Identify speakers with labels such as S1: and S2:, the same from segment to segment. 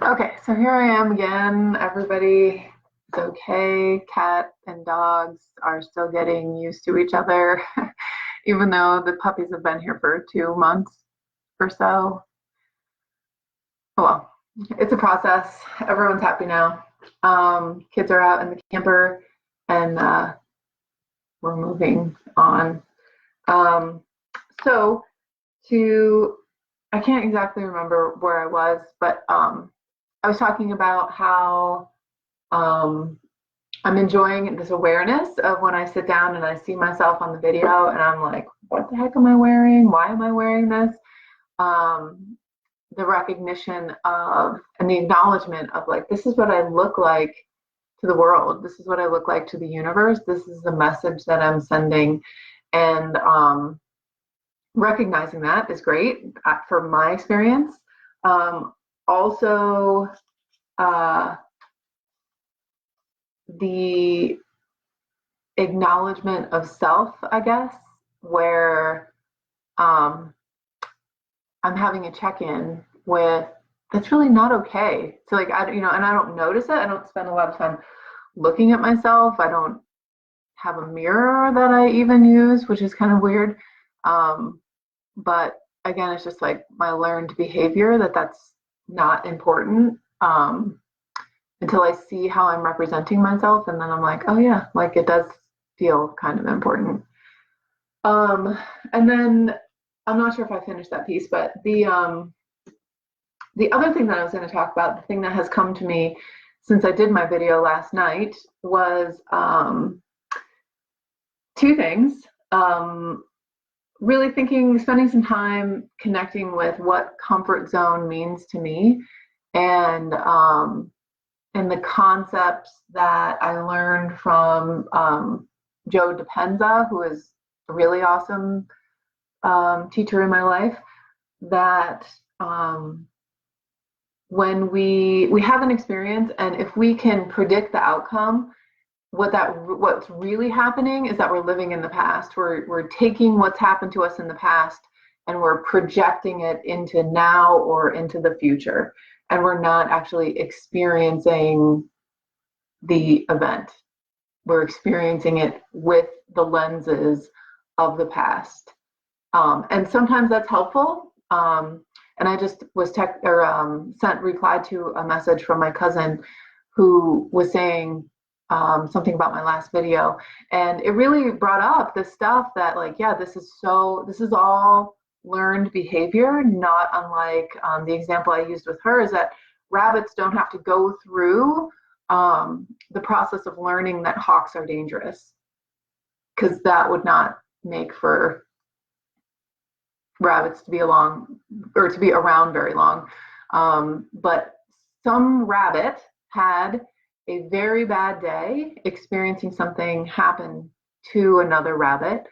S1: Okay, so here I am again. Everybody is okay. Cat and dogs are still getting used to each other, even though the puppies have been here for 2 months or so. Oh well, it's a process. Everyone's happy now. Kids are out in the camper, and we're moving on. Um, so to I can't exactly remember where I was, but I was talking about how um, I'm enjoying this awareness of when I sit down and I see myself on the video and I'm like, what the heck am I wearing? Why am I wearing this? Um, the recognition of and the acknowledgement of like, this is what I look like to the world. This is what I look like to the universe. This is the message that I'm sending. And recognizing that is great for my experience. Also, uh, the acknowledgement of self, I guess, where um, I'm having a check-in with that's really not okay. So like and I don't notice it. I don't spend a lot of time looking at myself. I don't have a mirror that I even use, which is kind of weird. But again, it's just like my learned behavior that's not important until I see how I'm representing myself, and then I'm like, oh yeah, like it does feel kind of important. And then I'm not sure if I finished that piece, but the other thing that I was going to talk about, the thing that has come to me since I did my video last night was two things. Really spending some time connecting with what comfort zone means to me, and the concepts that I learned from Joe Dispenza, who is a really awesome teacher in my life, that when we have an experience and if we can predict the outcome, what's really happening is that we're living in the past. We're taking what's happened to us in the past and we're projecting it into now or into the future, and we're not actually experiencing the event. We're experiencing it with the lenses of the past, and sometimes that's helpful. And I just was replied to a message from my cousin who was saying something about my last video, and it really brought up the stuff that like, yeah, this is all learned behavior, not unlike the example I used with her is that rabbits don't have to go through the process of learning that hawks are dangerous, because that would not make for rabbits to be around very long. But some rabbit had a very bad day experiencing something happen to another rabbit,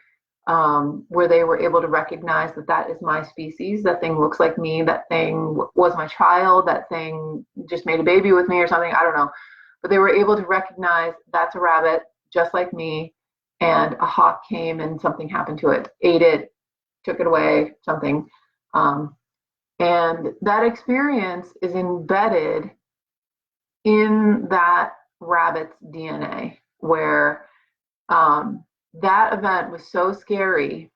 S1: where they were able to recognize that is my species, that thing looks like me, that thing was my child, that thing just made a baby with me or something, I don't know. But they were able to recognize that's a rabbit just like me, and a hawk came and something happened to it, ate it, took it away, something. And that experience is embedded in that rabbit's DNA, where that event was so scary,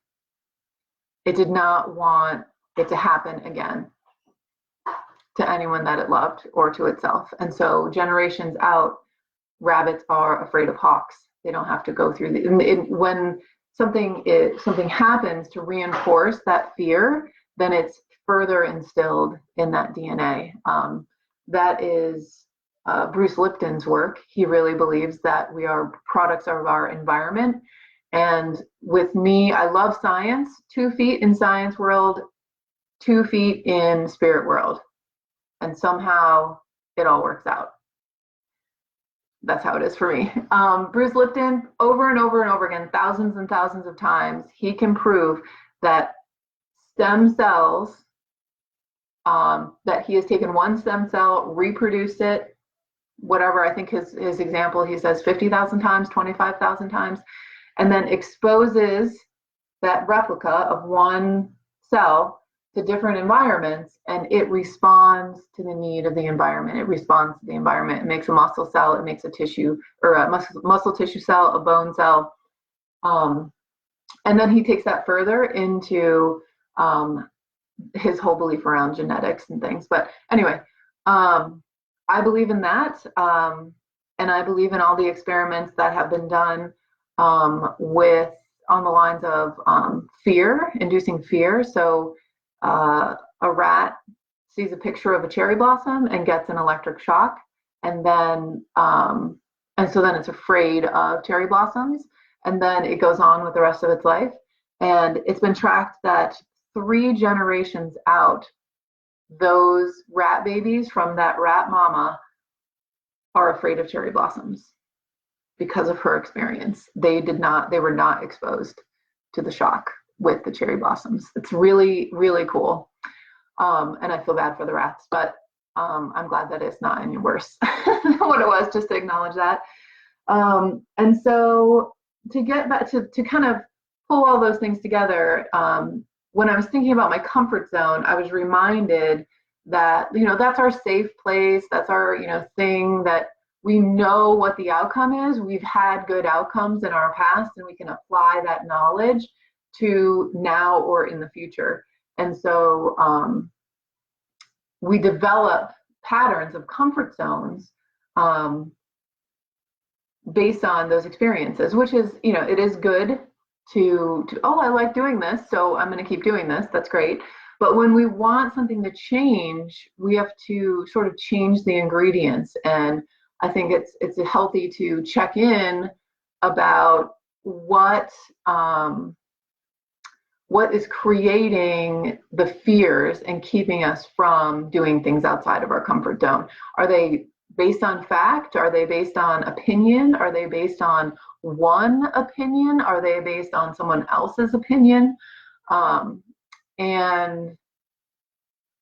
S1: it did not want it to happen again to anyone that it loved or to itself. And so generations out, rabbits are afraid of hawks. They don't have to go through when something happens to reinforce that fear, then it's further instilled in that DNA. That is Bruce Lipton's work. He really believes that we are products of our environment. And with me, I love science. 2 feet in science world, 2 feet in spirit world. And somehow it all works out. That's how it is for me. Bruce Lipton, over and over and over again, thousands and thousands of times, he can prove that stem cells, that he has taken one stem cell, reproduced it, whatever, I think his example, he says 50,000 times, 25,000 times, and then exposes that replica of one cell to different environments, and it responds to the need of the environment. It responds to the environment. It makes a muscle cell, it makes a tissue or a muscle tissue cell, a bone cell. And then he takes that further into his whole belief around genetics and things. But anyway, I believe in that. And I believe in all the experiments that have been done with on the lines of fear, inducing fear. So a rat sees a picture of a cherry blossom and gets an electric shock, and then and so then it's afraid of cherry blossoms, and then it goes on with the rest of its life. And it's been tracked that 3 generations out, those rat babies from that rat mama are afraid of cherry blossoms because of her experience. They were not exposed to the shock with the cherry blossoms. It's really, really cool. And I feel bad for the rats, but I'm glad that it's not any worse than what it was, just to acknowledge that. And so to get back to kind of pull all those things together, when I was thinking about my comfort zone, I was reminded that, that's our safe place. That's our, thing that we know what the outcome is. We've had good outcomes in our past, and we can apply that knowledge to now or in the future. And so we develop patterns of comfort zones based on those experiences, which is, it is good to I like doing this, so I'm going to keep doing this. That's great. But when we want something to change, we have to sort of change the ingredients. And I think it's healthy to check in about what is creating the fears and keeping us from doing things outside of our comfort zone. Are they based on fact? Are they based on opinion? Are they based on one opinion? Are they based on someone else's opinion? And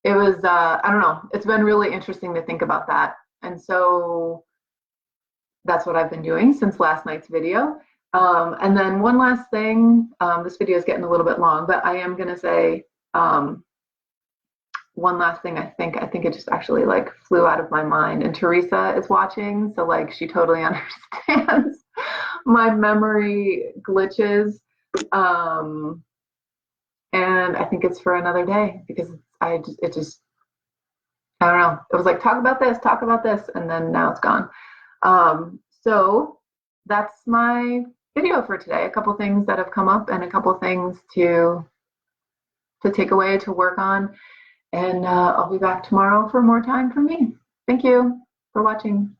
S1: it was, I don't know, it's been really interesting to think about that. And so that's what I've been doing since last night's video. And then one last thing, this video is getting a little bit long, but I am going to say one last thing. I think it just actually like flew out of my mind, and Teresa is watching, so like she totally understands my memory glitches. And I think it's for another day, because I don't know. It was like, talk about this, and then now it's gone. So that's my video for today. A couple things that have come up and a couple things to take away, to work on. And I'll be back tomorrow for more time for me. Thank you for watching.